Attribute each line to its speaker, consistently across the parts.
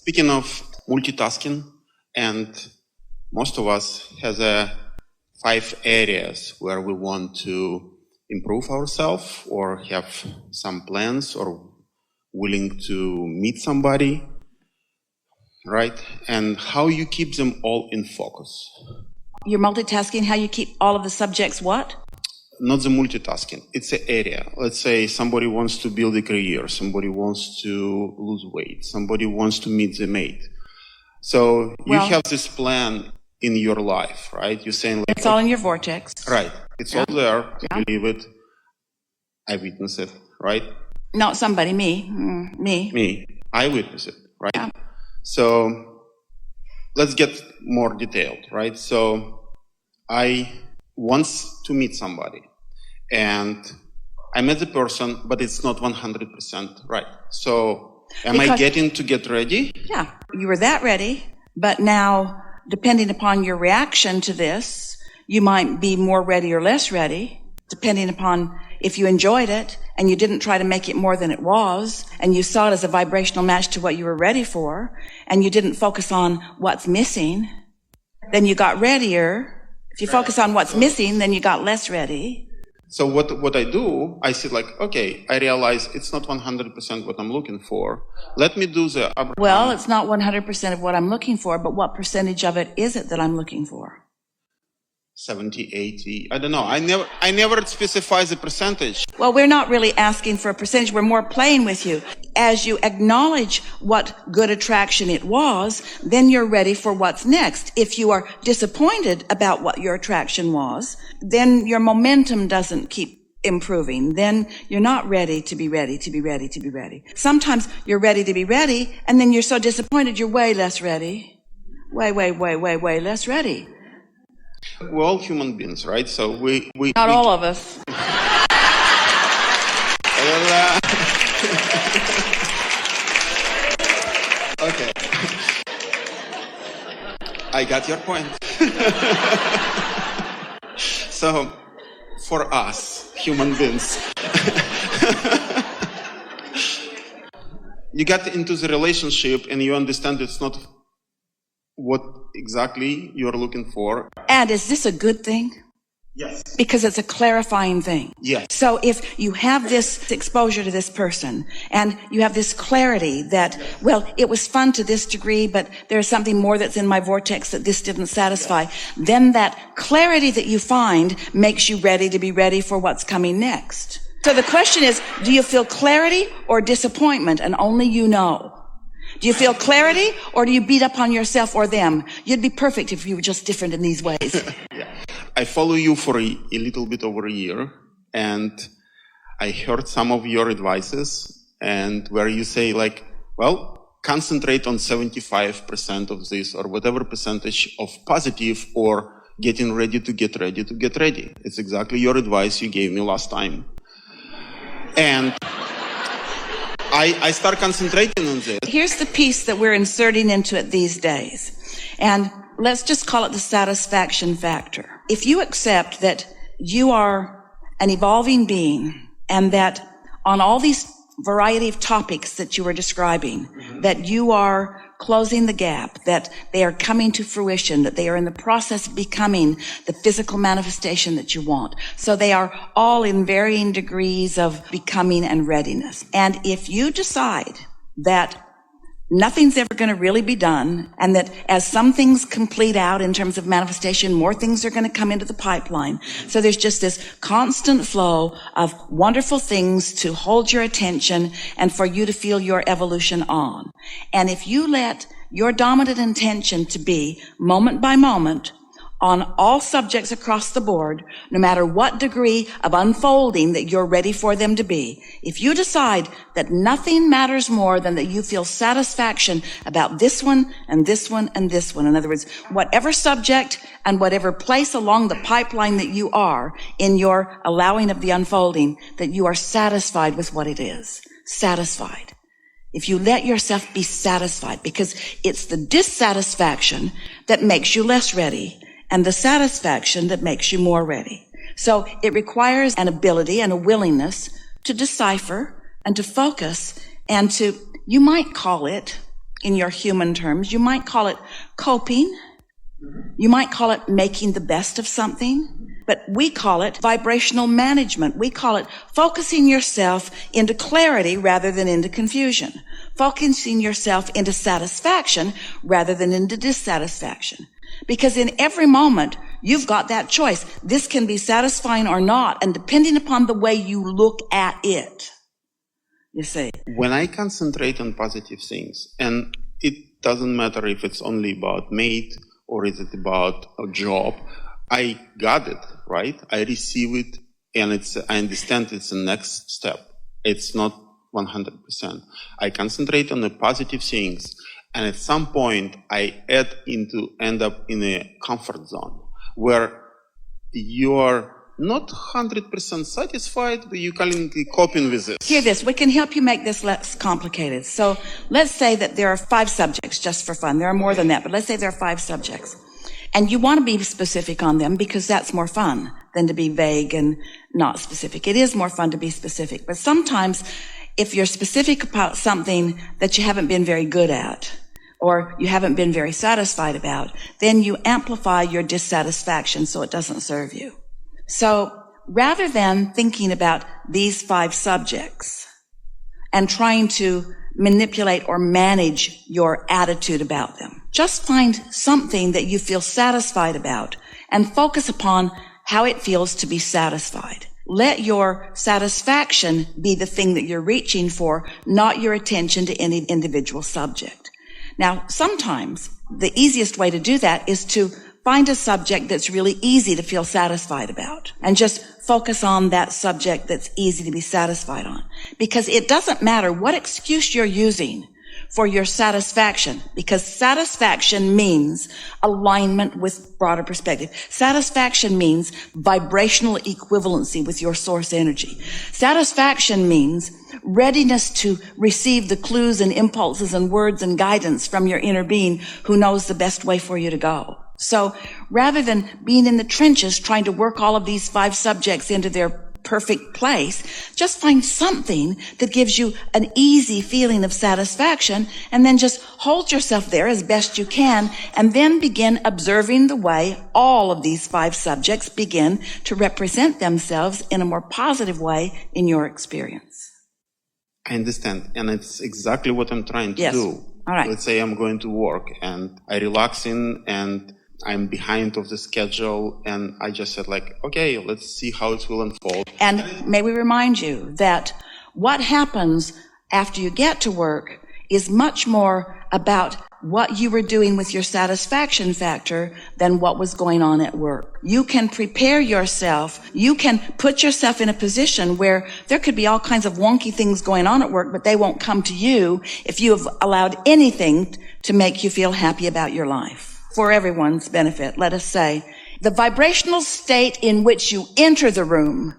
Speaker 1: Speaking of multitasking, and most of us has 5 areas where we want to improve ourselves or have some plans or willing to meet somebody, right? And how you keep them all in focus.
Speaker 2: You're multitasking, how you keep all of the subjects what?
Speaker 1: Not the multitasking, it's an area. Let's say somebody wants to build a career, somebody wants to lose weight, somebody wants to meet the mate. So you have this plan in your life, right? You're saying like,
Speaker 2: it's all in your vortex.
Speaker 1: Right. It's all there. I believe it. I witness it, right?
Speaker 2: Not somebody, me. Me.
Speaker 1: I witness it, right?
Speaker 2: Yeah.
Speaker 1: So let's get more detailed, right? So I wants to meet somebody and I met the person, but it's not 100% right. So am I getting to get ready?
Speaker 2: Yeah, you were that ready, but now depending upon your reaction to this, you might be more ready or less ready, depending upon if you enjoyed it and you didn't try to make it more than it was, and you saw it as a vibrational match to what you were ready for, and you didn't focus on what's missing, then you got readier. If you focus on what's missing, then you got less ready.
Speaker 1: So what I do, I see like, okay, I realize it's not 100% what I'm looking for. Let me do the Abraham.
Speaker 2: Well, it's not 100% of what I'm looking for, but what percentage of it is it that I'm looking for?
Speaker 1: 70, 80, I don't know. I never specify the percentage.
Speaker 2: Well, we're not really asking for a percentage. We're more playing with you. As you acknowledge what good attraction it was, then you're ready for what's next. If you are disappointed about what your attraction was, then your momentum doesn't keep improving. Then you're not ready to be ready, to be ready, to be ready. Sometimes you're ready to be ready, and then you're so disappointed you're way less ready. Way less ready.
Speaker 1: We're all human beings, right? So we
Speaker 2: not all of us.
Speaker 1: Okay. I got your point. So, for us, human beings, you get into the relationship and you understand it's not what exactly you're looking for.
Speaker 2: And is this a good thing?
Speaker 1: Yes.
Speaker 2: Because it's a clarifying thing.
Speaker 1: Yes.
Speaker 2: So if you have this exposure to this person and you have this clarity that, well, it was fun to this degree, but there's something more that's in my vortex that this didn't satisfy, then that clarity that you find makes you ready to be ready for what's coming next. So the question is, do you feel clarity or disappointment? And only you know. Do you feel clarity or do you beat up on yourself or them? You'd be perfect if you were just different in these ways.
Speaker 1: Yeah. I follow you for a little bit over a year, and I heard some of your advices, and where you say like, well, concentrate on 75% of this or whatever percentage of positive or getting ready to get ready to get ready. It's exactly your advice you gave me last time. And I start concentrating on this.
Speaker 2: Here's the piece that we're inserting into it these days. And let's just call it the satisfaction factor. If you accept that you are an evolving being and that on all these variety of topics that you were describing, that you are closing the gap, that they are coming to fruition, that they are in the process of becoming the physical manifestation that you want. So they are all in varying degrees of becoming and readiness. And if you decide that nothing's ever going to really be done, and that as some things complete out in terms of manifestation, more things are going to come into the pipeline. So there's just this constant flow of wonderful things to hold your attention and for you to feel your evolution on. And if you let your dominant intention to be moment by moment on all subjects across the board, no matter what degree of unfolding that you're ready for them to be, if you decide that nothing matters more than that you feel satisfaction about this one and this one and this one, in other words, whatever subject and whatever place along the pipeline that you are in your allowing of the unfolding, that you are satisfied with what it is. Satisfied. If you let yourself be satisfied, because it's the dissatisfaction that makes you less ready, and the satisfaction that makes you more ready. So it requires an ability and a willingness to decipher and to focus and to, you might call it in your human terms. You might call it coping. You might call it making the best of something. But we call it vibrational management. We call it focusing yourself into clarity rather than into confusion. Focusing yourself into satisfaction rather than into dissatisfaction. Because in every moment, you've got that choice. This can be satisfying or not, and depending upon the way you look at it, you see.
Speaker 1: When I concentrate on positive things, and it doesn't matter if it's only about mate or is it about a job, I got it, right? I receive it, and I understand it's the next step. It's not 100%. I concentrate on the positive things, and at some point I end up in a comfort zone where you are not 100% satisfied, but you're currently coping with this.
Speaker 2: Hear this. We can help you make this less complicated. So let's say that there are 5 subjects, just for fun. There are more than that, but let's say there are 5 subjects. And you want to be specific on them because that's more fun than to be vague and not specific. It is more fun to be specific. But sometimes if you're specific about something that you haven't been very good at or you haven't been very satisfied about, then you amplify your dissatisfaction so it doesn't serve you. So rather than thinking about these 5 subjects and trying to manipulate or manage your attitude about them, just find something that you feel satisfied about and focus upon how it feels to be satisfied. Let your satisfaction be the thing that you're reaching for, not your attention to any individual subject. Now, sometimes the easiest way to do that is to find a subject that's really easy to feel satisfied about and just focus on that subject that's easy to be satisfied on. Because it doesn't matter what excuse you're using for your satisfaction, because satisfaction means alignment with broader perspective. Satisfaction means vibrational equivalency with your source energy. Satisfaction means readiness to receive the clues and impulses and words and guidance from your inner being who knows the best way for you to go. So rather than being in the trenches trying to work all of these 5 subjects into their perfect place, just find something that gives you an easy feeling of satisfaction and then just hold yourself there as best you can and then begin observing the way all of these 5 subjects begin to represent themselves in a more positive way in your experience.
Speaker 1: I understand. And it's exactly what I'm trying to do.
Speaker 2: All right.
Speaker 1: Let's say I'm going to work and I relax in and I'm behind of the schedule, and I just said like, okay, let's see how it will unfold.
Speaker 2: And may we remind you that what happens after you get to work is much more about what you were doing with your satisfaction factor than what was going on at work. You can prepare yourself. You can put yourself in a position where there could be all kinds of wonky things going on at work, but they won't come to you if you have allowed anything to make you feel happy about your life. For everyone's benefit, let us say, the vibrational state in which you enter the room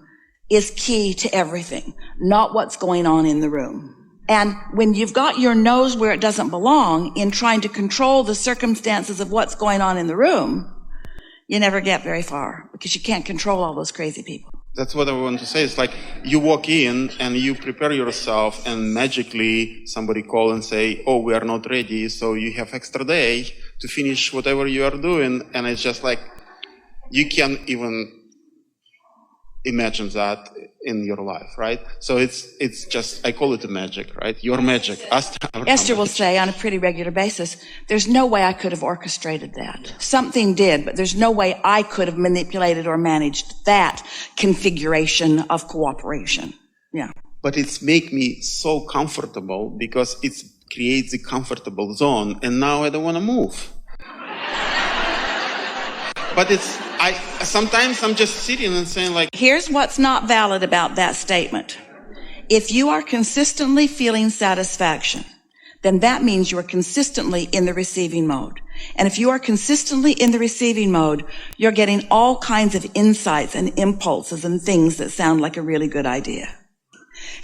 Speaker 2: is key to everything, not what's going on in the room. And when you've got your nose where it doesn't belong in trying to control the circumstances of what's going on in the room, you never get very far because you can't control all those crazy people.
Speaker 1: That's what I want to say. It's like you walk in and you prepare yourself and magically somebody call and say, oh, we are not ready. So you have extra day to finish whatever you are doing. And it's just like, you can't even imagine that in your life, right? So it's just, I call it a magic, right? Your magic.
Speaker 2: Esther will say on a pretty regular basis, there's no way I could have orchestrated that. Something did, but there's no way I could have manipulated or managed that configuration of cooperation. Yeah.
Speaker 1: But it's make me so comfortable because it creates a comfortable zone, and now I don't want to move. But sometimes I'm just sitting and saying like...
Speaker 2: Here's what's not valid about that statement. If you are consistently feeling satisfaction, then that means you are consistently in the receiving mode. And if you are consistently in the receiving mode, you're getting all kinds of insights and impulses and things that sound like a really good idea.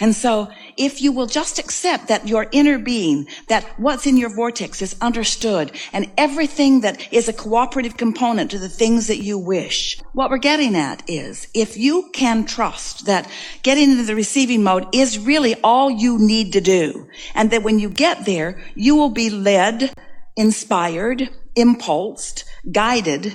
Speaker 2: And so if you will just accept that your inner being, that what's in your vortex is understood, and everything that is a cooperative component to the things that you wish, what we're getting at is if you can trust that getting into the receiving mode is really all you need to do, and that when you get there, you will be led, inspired, impulsed, guided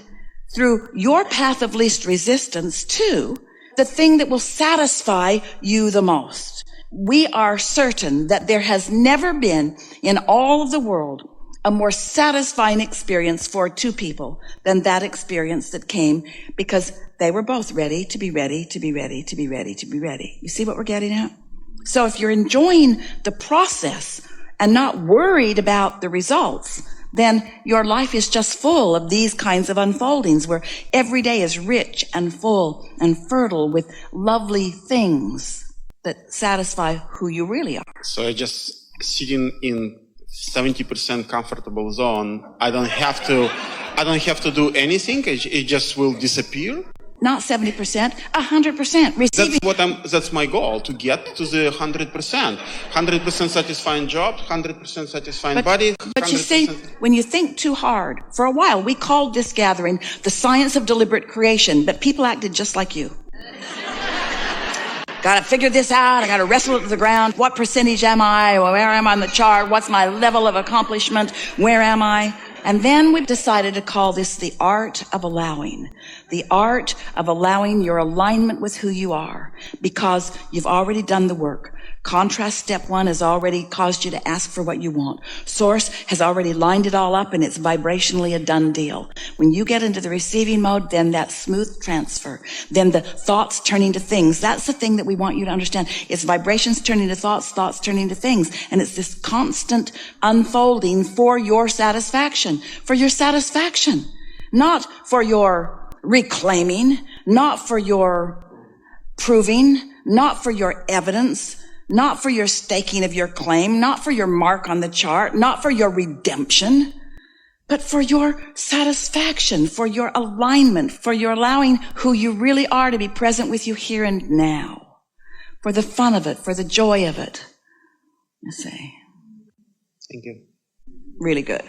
Speaker 2: through your path of least resistance to the thing that will satisfy you the most. We are certain that there has never been in all of the world a more satisfying experience for two people than that experience that came because they were both ready to be ready, to be ready, to be ready, to be ready. You see what we're getting at? So if you're enjoying the process and not worried about the results, then your life is just full of these kinds of unfoldings where every day is rich and full and fertile with lovely things that satisfy who you really are.
Speaker 1: So I just sitting in 70% comfortable zone. I don't have to do anything. It just will disappear.
Speaker 2: Not 70%, 100%. Receiving.
Speaker 1: That's my goal, to get to the 100%. 100% satisfying job, 100% satisfying body.
Speaker 2: But you see, when you think too hard, for a while we called this gathering the science of deliberate creation, but people acted just like you. Gotta figure this out, I gotta wrestle it to the ground. What percentage am I? Where am I on the chart? What's my level of accomplishment? Where am I? And then we've decided to call this the art of allowing. The art of allowing your alignment with who you are, because you've already done the work. Contrast step 1 has already caused you to ask for what you want. Source has already lined it all up and it's vibrationally a done deal. When you get into the receiving mode, then that smooth transfer, then the thoughts turning to things. That's the thing that we want you to understand. It's vibrations turning to thoughts, thoughts turning to things. And it's this constant unfolding for your satisfaction, not for your reclaiming, not for your proving, not for your evidence, not for your staking of your claim, not for your mark on the chart, not for your redemption, but for your satisfaction, for your alignment, for your allowing who you really are to be present with you here and now, for the fun of it, for the joy of it. You see.
Speaker 1: Thank you.
Speaker 2: Really good.